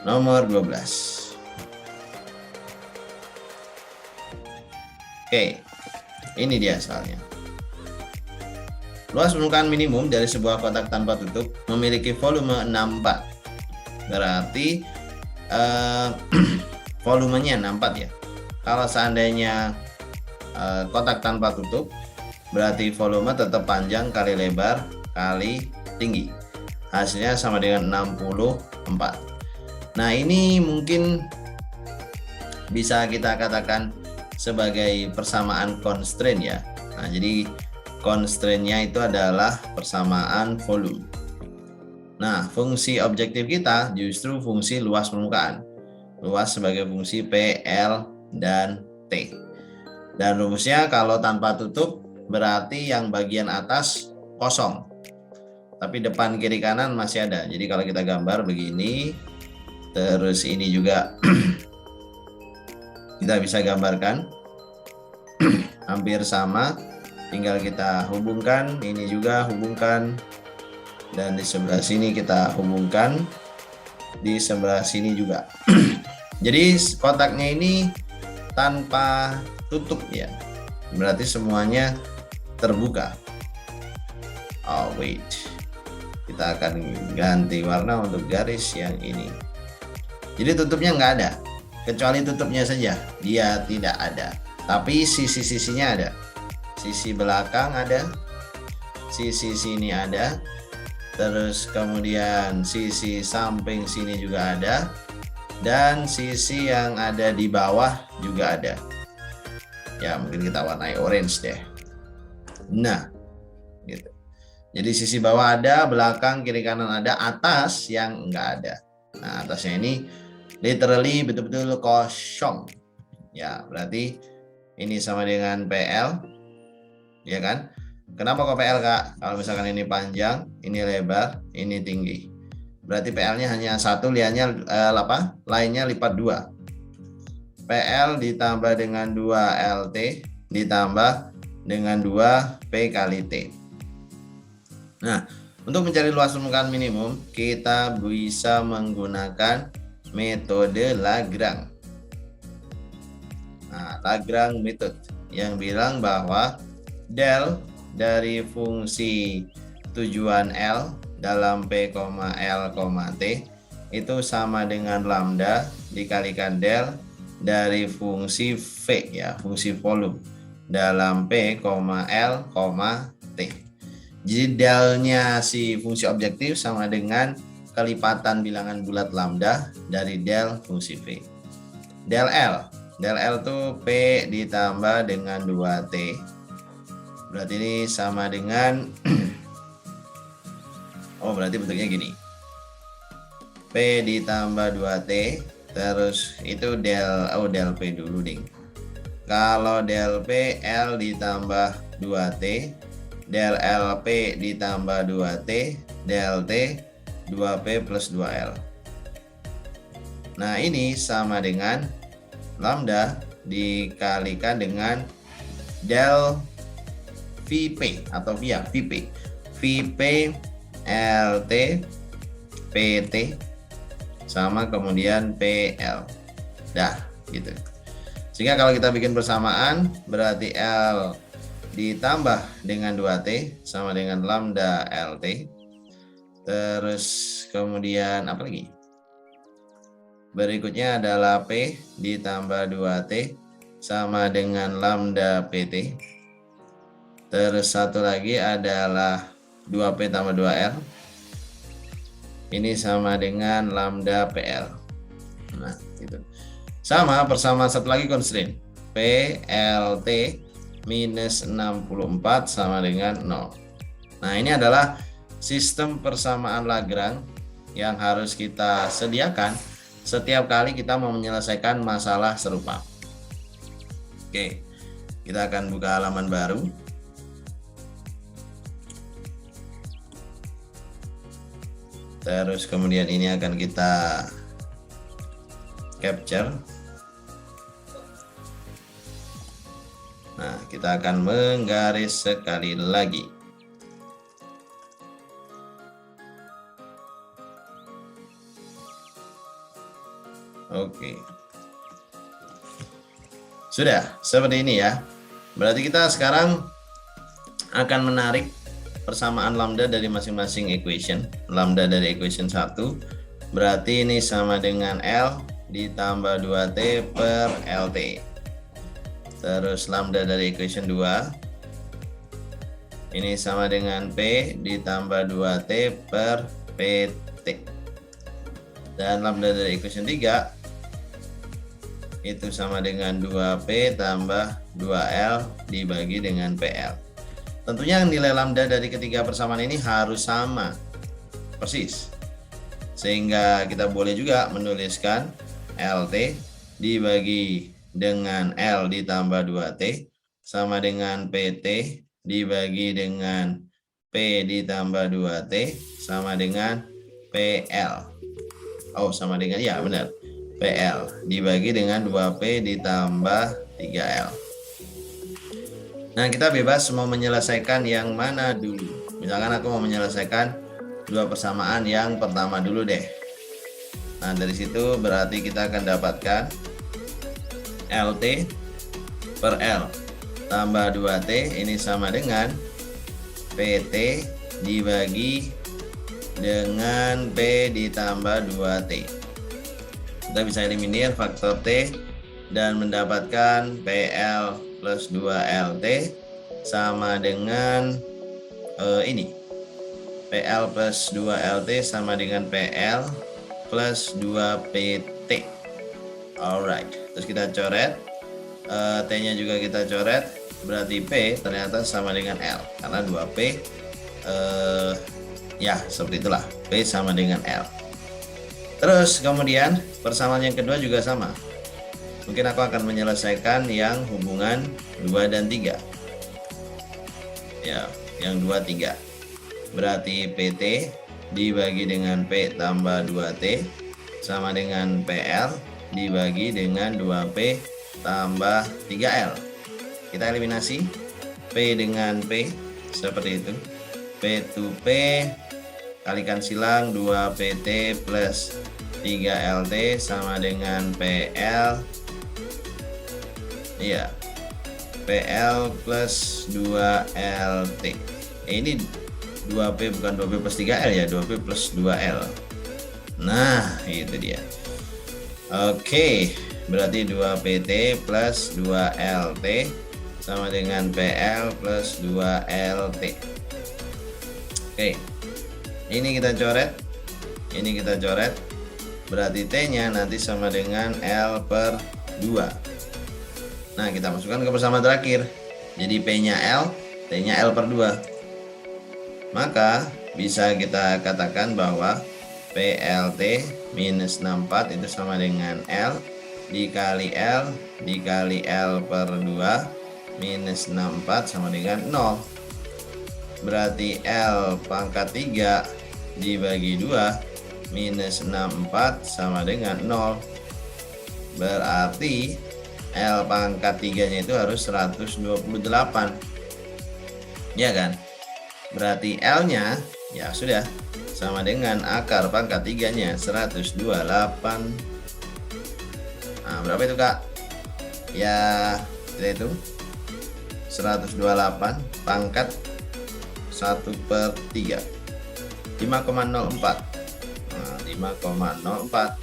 nomor 12. Oke, ini dia soalnya. Luas permukaan minimum dari sebuah kotak tanpa tutup memiliki volume 64. Berarti volumenya 64 ya. Kalau seandainya kotak tanpa tutup, berarti volume tetap panjang kali lebar kali tinggi. Hasilnya sama dengan 64. Nah, ini mungkin bisa kita katakan sebagai persamaan constraint ya. Nah, jadi constraint-nya itu adalah persamaan volume. Nah, fungsi objektif kita justru fungsi luas permukaan. Luas sebagai fungsi P, L, dan T. Dan rumusnya kalau tanpa tutup berarti yang bagian atas kosong. Tapi depan kiri kanan masih ada. Jadi kalau kita gambar begini, terus ini juga kita bisa gambarkan hampir sama, tinggal kita hubungkan, ini juga hubungkan, dan di sebelah sini kita hubungkan, di sebelah sini juga. Jadi kotaknya ini tanpa tutup ya, berarti semuanya terbuka. Oh wait, kita akan ganti warna untuk garis yang ini. Jadi tutupnya nggak ada, kecuali tutupnya saja, dia tidak ada. Tapi sisi-sisinya ada. Sisi belakang ada, sisi sini ada, terus kemudian sisi samping sini juga ada, dan sisi yang ada di bawah juga ada. Ya, mungkin kita warnai orange deh. Nah, gitu. Jadi sisi bawah ada, belakang, kiri, kanan ada, atas yang enggak ada. Nah, atasnya ini literally betul-betul kosong. Ya, berarti ini sama dengan PL, ya kan? Kenapa kok PL, Kak? Kalau misalkan ini panjang, ini lebar, ini tinggi. Berarti PL-nya hanya satu, lainnya lipat 2. PL ditambah dengan 2 LT ditambah dengan 2 P kali T. Nah, untuk mencari luas permukaan minimum, kita bisa menggunakan metode Lagrange. Nah, Lagrange method yang bilang bahwa del dari fungsi tujuan L dalam P, L, T itu sama dengan lambda dikalikan del dari fungsi V ya, fungsi volume dalam P, L, T. Jadi delnya si fungsi objektif sama dengan kelipatan bilangan bulat lambda dari del fungsi V. Del L itu P ditambah dengan 2T. Berarti ini sama dengan oh berarti bentuknya gini. P ditambah 2T, terus itu del P dulu ding. Kalau del P, L ditambah 2T, del LP ditambah 2T, del T 2P plus 2L. Nah, ini sama dengan lambda dikalikan dengan del VP atau via VP. VP LT PT sama kemudian PL. Dah, gitu. Sehingga kalau kita bikin persamaan berarti L ditambah dengan 2T sama dengan lambda LT. Terus kemudian apa lagi? Berikutnya adalah P ditambah 2T sama dengan lambda PT. Terus satu lagi adalah 2P tambah 2L. Ini sama dengan lambda PL. Nah, gitu. Sama persamaan satu lagi constraint. PLT minus 64 sama dengan 0. Nah, ini adalah sistem persamaan Lagrange yang harus kita sediakan setiap kali kita mau menyelesaikan masalah serupa. Oke, kita akan buka halaman baru. Terus kemudian ini akan kita capture. Nah, kita akan menggaris sekali lagi. Oke. Sudah, seperti ini ya. Berarti kita sekarang akan menarik persamaan lambda dari masing-masing equation. Lambda dari equation 1 berarti ini sama dengan L ditambah 2T per LT. Terus lambda dari equation 2 ini sama dengan P ditambah 2T per PT. Dan lambda dari equation 3 itu sama dengan 2P tambah 2L dibagi dengan PL. Tentunya nilai lambda dari ketiga persamaan ini harus sama persis, sehingga kita boleh juga menuliskan LT dibagi dengan L ditambah 2T sama dengan PT dibagi dengan P ditambah 2T sama dengan PL. Oh, sama dengan, ya benar, PL dibagi dengan 2P ditambah 3L. Nah, kita bebas mau menyelesaikan yang mana dulu. Misalkan aku mau menyelesaikan dua persamaan yang pertama dulu deh. Nah, dari situ berarti kita akan dapatkan LT per L tambah 2T ini sama dengan PT dibagi dengan P ditambah 2T. Kita bisa eliminir faktor T dan mendapatkan PL plus 2LT sama dengan ini. PL plus 2LT sama dengan PL plus 2PT. Alright, terus kita coret. T-nya juga kita coret. Berarti P ternyata sama dengan L. Karena 2P ya seperti itulah. P sama dengan L. Terus kemudian persamaan yang kedua juga sama. Mungkin aku akan menyelesaikan yang hubungan 2 dan 3. Ya, yang 2, 3. Berarti PT dibagi dengan P tambah 2T sama dengan PL dibagi dengan 2P tambah 3L. Kita eliminasi P dengan P seperti itu. P to P kalikan silang 2PT plus 3LT sama dengan PL. Iya, PL plus 2LT. Ini 2P bukan 2P plus 3L ya, 2P plus 2L. Nah, itu dia. Oke, berarti 2PT plus 2LT sama dengan PL plus 2LT. Oke, ini kita coret, ini kita coret. Berarti T-nya nanti sama dengan L per 2. Nah, kita masukkan ke persamaan terakhir. Jadi P-nya L, T-nya L per 2. Maka bisa kita katakan bahwa PLT minus 64 itu sama dengan L dikali L dikali L per 2 minus 64 sama dengan 0. Berarti L pangkat 3 dibagi 2 minus 64 sama dengan 0. Berarti L pangkat 3 nya itu harus 128. Ya kan? Berarti L nya ya sudah sama dengan akar pangkat 3 nya 128. Nah, berapa itu Kak? Ya kita hitung 128 pangkat 1/3 5,04. Nah, 5,04.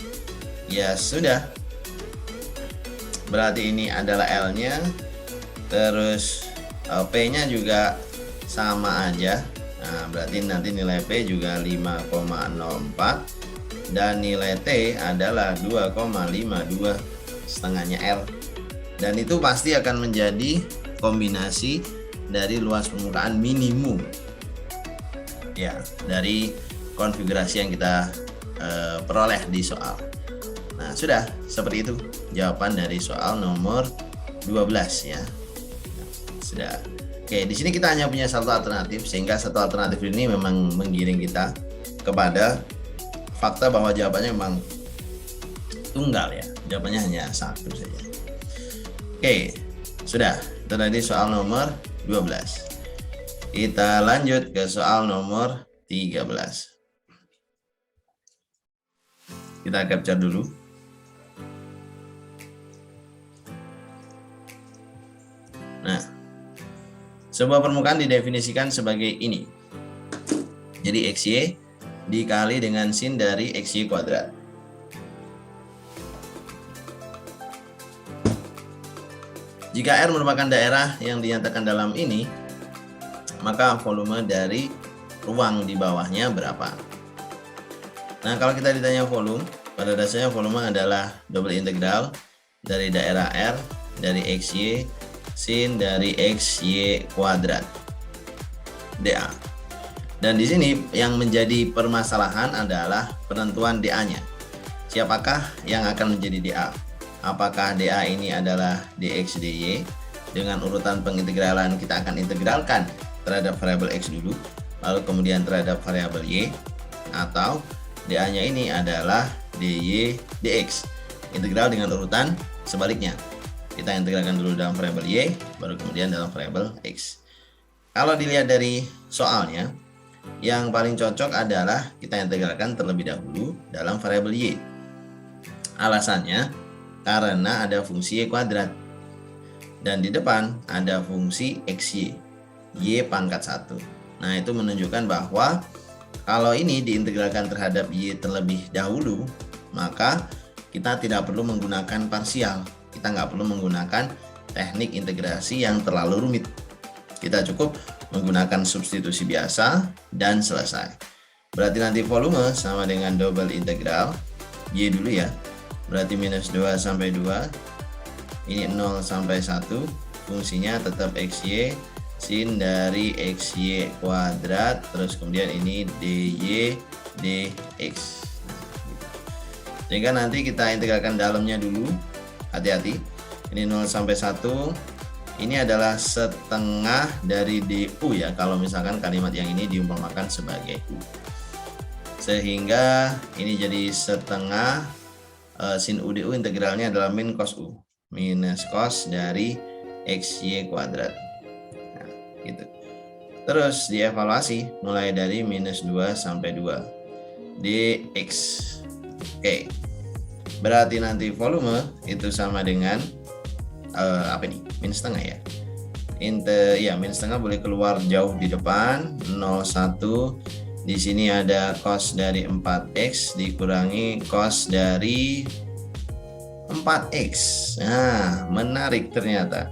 Ya sudah. Berarti ini adalah L-nya. Terus P-nya juga sama aja. Nah, berarti nanti nilai P juga 5,04 dan nilai T adalah 2,52 setengahnya L. Dan itu pasti akan menjadi kombinasi dari luas permukaan minimum. Ya, dari konfigurasi yang kita peroleh di soal. Nah, sudah seperti itu jawaban dari soal nomor 12 ya. Sudah. Oke, di sini kita hanya punya satu alternatif, sehingga satu alternatif ini memang menggiring kita kepada fakta bahwa jawabannya memang tunggal ya. Jawabannya hanya satu saja. Oke, sudah. Itu tadi soal nomor 12. Kita lanjut ke soal nomor 13. Kita capture dulu. Nah, sebuah permukaan didefinisikan sebagai ini. Jadi XY dikali dengan sin dari XY kuadrat. Jika R merupakan daerah yang dinyatakan dalam ini, maka volume dari ruang di bawahnya berapa? Nah, kalau kita ditanya volume, pada dasarnya volume adalah double integral dari daerah R dari XY sin dari XY kuadrat dA. Dan di sini yang menjadi permasalahan adalah penentuan dA-nya. Siapakah yang akan menjadi dA? Apakah dA ini adalah dx dy? Dengan urutan pengintegralan kita akan integralkan terhadap variabel x dulu, lalu kemudian terhadap variabel y, atau dA-nya ini adalah dy dx. Integral dengan urutan sebaliknya. Kita integralkan dulu dalam variabel y, baru kemudian dalam variabel x. Kalau dilihat dari soalnya, yang paling cocok adalah kita integralkan terlebih dahulu dalam variabel y. Alasannya karena ada fungsi y kuadrat dan di depan ada fungsi xy, y pangkat 1. Nah, itu menunjukkan bahwa kalau ini diintegralkan terhadap y terlebih dahulu, maka kita tidak perlu menggunakan parsial. Kita nggak perlu menggunakan teknik integrasi yang terlalu rumit. Kita cukup menggunakan substitusi biasa dan selesai. Berarti nanti volume sama dengan double integral y dulu ya. Berarti minus 2 sampai 2. Ini 0 sampai 1. Fungsinya tetap xy sin dari xy kuadrat, terus kemudian ini dy dx. Sehingga nanti kita integralkan dalamnya dulu. Hati-hati, ini 0 sampai 1. Ini adalah setengah dari du ya, kalau misalkan kalimat yang ini diumpamakan sebagai u. Sehingga ini jadi setengah sin u du, integralnya adalah min cos u, minus cos dari xy kuadrat. Nah, gitu. Terus dievaluasi mulai dari minus 2 sampai 2 dx. Oke. Berarti nanti volume itu sama dengan apa nih? Min setengah ya. Min setengah boleh keluar jauh di depan, 0,1. Di sini ada cos dari 4x dikurangi cos dari 4x. Nah, menarik ternyata.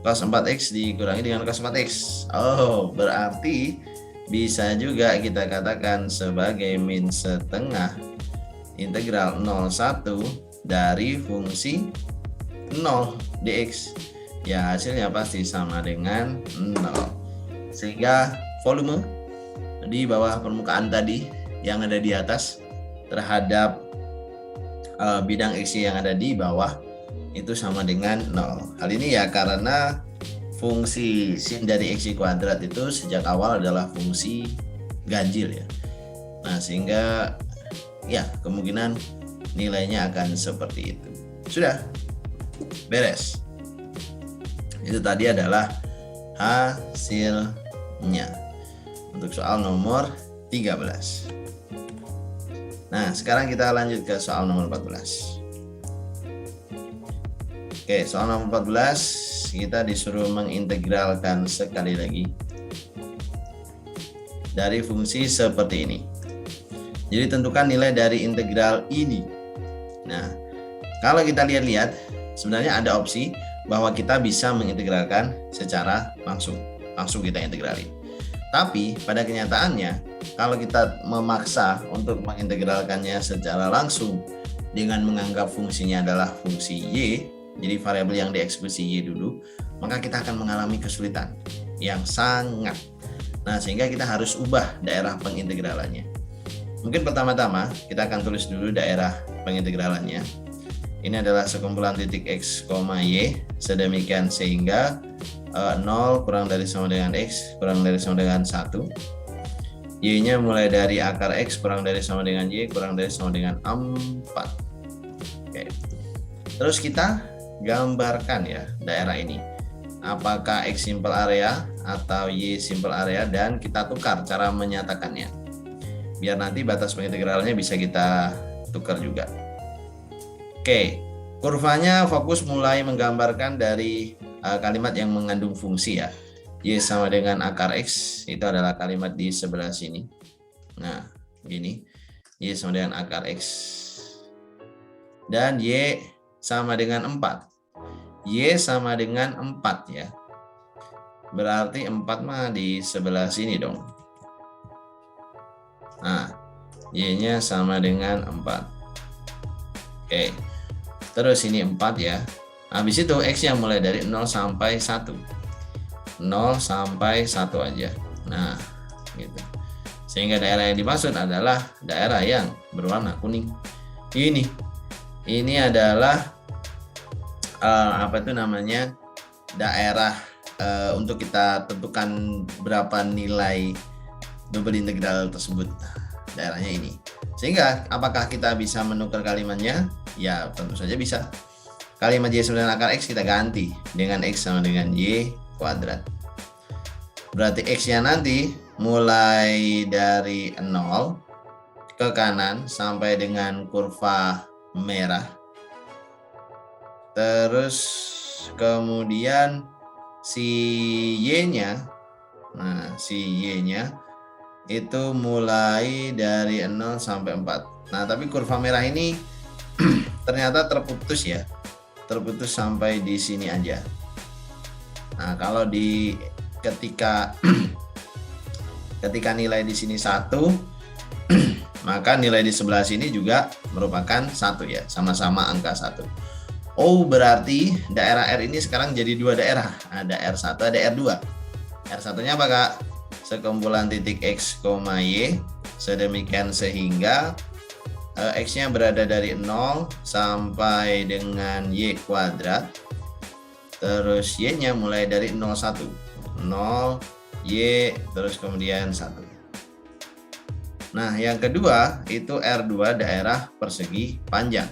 Cos 4x dikurangi dengan cos 4x. Oh, berarti bisa juga kita katakan sebagai min setengah integral 0,1 dari fungsi 0 dx. Ya, hasilnya pasti sama dengan 0. Sehingga volume di bawah permukaan tadi yang ada di atas terhadap bidang xy yang ada di bawah itu sama dengan 0. Hal ini ya karena fungsi sin dari xy kuadrat itu sejak awal adalah fungsi ganjil ya. Nah, sehingga ya kemungkinan nilainya akan seperti itu. Sudah beres. Itu tadi adalah hasilnya untuk soal nomor 13. Nah, sekarang kita lanjut ke soal nomor 14. Oke, soal nomor 14 kita disuruh mengintegralkan sekali lagi dari fungsi seperti ini. Jadi tentukan nilai dari integral ini. Nah, kalau kita lihat-lihat, sebenarnya ada opsi bahwa kita bisa mengintegralkan secara langsung kita integralin. Tapi pada kenyataannya, kalau kita memaksa untuk mengintegralkannya secara langsung dengan menganggap fungsinya adalah fungsi y, jadi variabel yang dieksekusi y dulu, maka kita akan mengalami kesulitan yang sangat. Nah, sehingga kita harus ubah daerah pengintegralannya. Mungkin pertama-tama kita akan tulis dulu daerah pengintegralannya. Ini adalah sekumpulan titik x, y sedemikian sehingga 0 kurang dari sama dengan x kurang dari sama dengan 1. Y-nya mulai dari akar x kurang dari sama dengan y kurang dari sama dengan 4. Oke. Terus kita gambarkan ya daerah ini. Apakah x simple area atau y simple area, dan kita tukar cara menyatakannya. Biar nanti batas pengintegralnya bisa kita tukar juga. Oke, kurvanya fokus mulai menggambarkan dari kalimat yang mengandung fungsi ya. Y sama dengan akar X itu adalah kalimat di sebelah sini. Nah, gini. Y sama dengan akar X. Dan Y sama dengan 4. Y sama dengan 4 ya. Berarti 4 mah di sebelah sini dong. Nah, Y-nya sama dengan 4. Oke. Terus ini 4 ya. Habis itu X-nya mulai dari 0 sampai 1. 0 sampai 1 aja. Nah, gitu. Sehingga daerah yang dimaksud adalah daerah yang berwarna kuning. Ini adalah apa itu namanya? Daerah untuk kita tentukan berapa nilai double integral tersebut. Daerahnya ini. Sehingga apakah kita bisa menukar kalimatnya? Ya, tentu saja bisa. Kalimat Y sama dengan akar X kita ganti dengan X sama dengan Y kuadrat. Berarti X-nya nanti mulai dari 0 ke kanan sampai dengan kurva merah. Terus kemudian si Y-nya, nah si Y-nya itu mulai dari 0 sampai 4. Nah, tapi kurva merah ini ternyata terputus ya. Terputus sampai di sini aja. Nah, kalau di ketika nilai di sini 1, maka nilai di sebelah sini juga merupakan 1 ya, sama-sama angka 1. Oh, berarti daerah R ini sekarang jadi 2 daerah. Ada R1, ada R2. R1-nya apa, Kak? Sekumpulan titik X, Y, sedemikian sehingga X-nya berada dari 0 sampai dengan Y kuadrat. Terus Y-nya mulai dari 01. 0, Y, terus kemudian 1. Nah, yang kedua itu R2 daerah persegi panjang.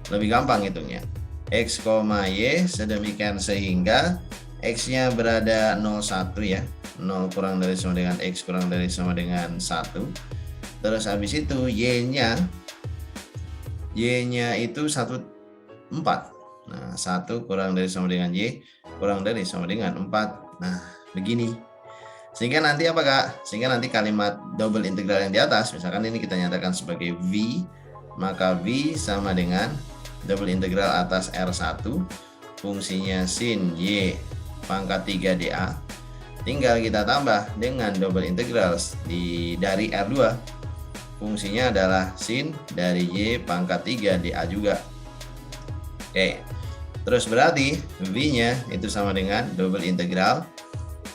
Lebih gampang hitungnya. X, Y sedemikian sehingga X-nya berada 01 ya. 0 kurang dari sama dengan X kurang dari sama dengan 1. Terus habis itu Y-nya itu 1, 4. Nah, 1 kurang dari sama dengan Y kurang dari sama dengan 4. Nah, begini. Sehingga nanti apa, Kak? Sehingga nanti kalimat double integral yang di atas, misalkan ini kita nyatakan sebagai V, maka V sama dengan double integral atas R1 fungsinya sin Y pangkat 3 dA. Tinggal kita tambah dengan double integral dari R2. Fungsinya adalah sin dari Y pangkat 3 dA juga. Oke. Terus berarti V-nya itu sama dengan double integral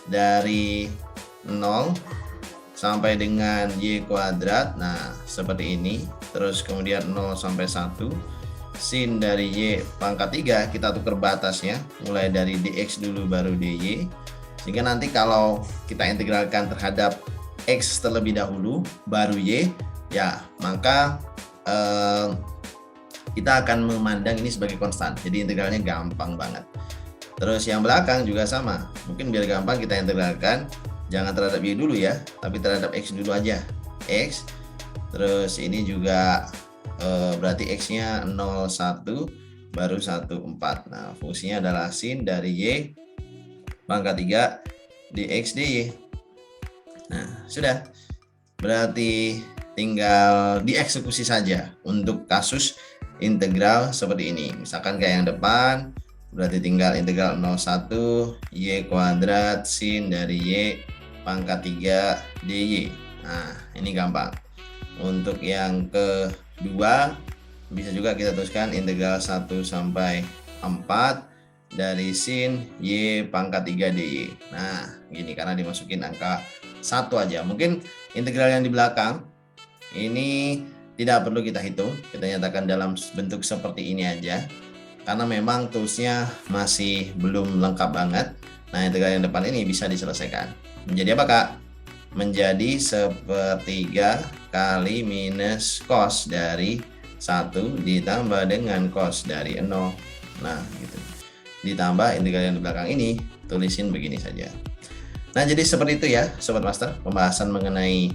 dari 0 sampai dengan Y kuadrat. Nah, seperti ini. Terus kemudian 0 sampai 1. Sin dari Y pangkat 3 kita tukar batasnya. Mulai dari dx dulu baru dy. Sehingga nanti kalau kita integralkan terhadap X terlebih dahulu baru Y, ya maka kita akan memandang ini sebagai konstan. Jadi integralnya gampang banget. Terus yang belakang juga sama. Mungkin biar gampang kita integralkan. Jangan terhadap Y dulu ya, tapi terhadap X dulu aja. X. Terus ini juga berarti X-nya 0, 1, baru 1, 4. Nah, fungsinya adalah sin dari Y pangkat 3 dx dy. Nah, sudah. Berarti tinggal dieksekusi saja untuk kasus integral seperti ini. Misalkan kayak yang depan, berarti tinggal integral 01 Y kuadrat sin dari Y pangkat 3 dy. Nah, ini gampang. Untuk yang kedua, bisa juga kita tuliskan integral 1 sampai 4 dari sin Y pangkat 3 dy. Nah, gini karena dimasukin angka 1 aja. Mungkin integral yang di belakang ini tidak perlu kita hitung, kita nyatakan dalam bentuk seperti ini aja. Karena memang toolsnya masih belum lengkap banget. Nah, integral yang depan ini bisa diselesaikan. Menjadi apa, Kak? Menjadi sepertiga kali minus cos dari 1 ditambah dengan cos dari 0. Nah, gitu. Ditambah integral yang di belakang ini, tulisin begini saja. Nah, jadi seperti itu ya, Sobat Master, pembahasan mengenai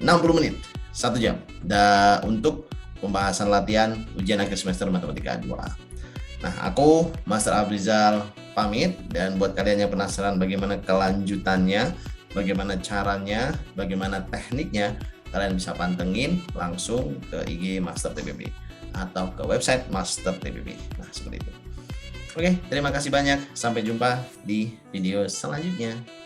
60 menit, 1 jam. Dan untuk pembahasan latihan ujian akhir semester matematika 2. Nah, aku Master Afrizal pamit, dan buat kalian yang penasaran bagaimana kelanjutannya, bagaimana caranya, bagaimana tekniknya, kalian bisa pantengin langsung ke IG Master TPP atau ke website Master TPP. Nah, seperti itu. Oke, terima kasih banyak. Sampai jumpa di video selanjutnya.